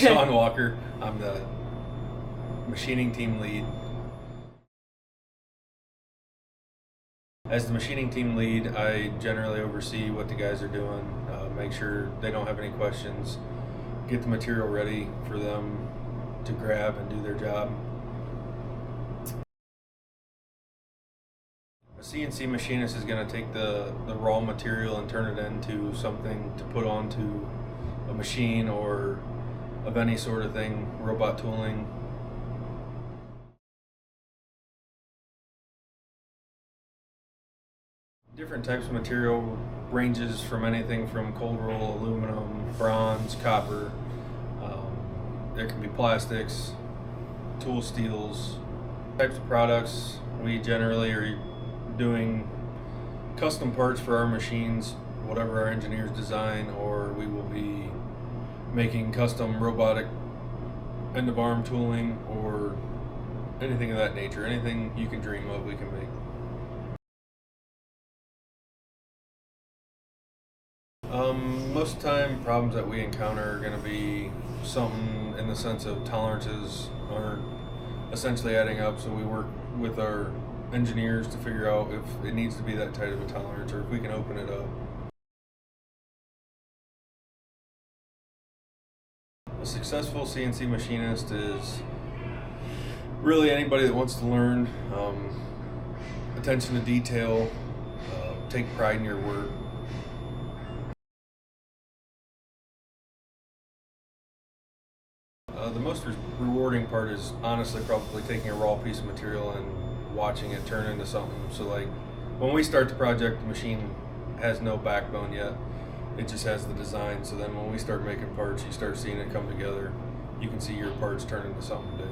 Shaun Walker. I'm the machining team lead. As the machining team lead, I generally oversee what the guys are doing, make sure they don't have any questions, get the material ready for them to grab and do their job. A CNC machinist is going to take the raw material and turn it into something to put onto a machine or of any sort of thing, robot tooling. Different types of material ranges from anything from cold roll, aluminum, bronze, copper. There can be plastics, tool steels. Types of products, we generally are doing custom parts for our machines, whatever our engineers design, or we will be making custom robotic end of arm tooling or anything of that nature. Anything you can dream of, we can make. Most of the time, problems that we encounter are going to be something in the sense of tolerances aren't essentially adding up, so we work with our engineers to figure out if it needs to be that tight of a tolerance or if we can open it up. A successful CNC machinist is really anybody that wants to learn, attention to detail, take pride in your work. The most rewarding part is honestly probably taking a raw piece of material and watching it turn into something. So like when we start the project, the machine has no backbone yet. It just has the design. So then when we start making parts, you start seeing it come together. You can see your parts turn into something big.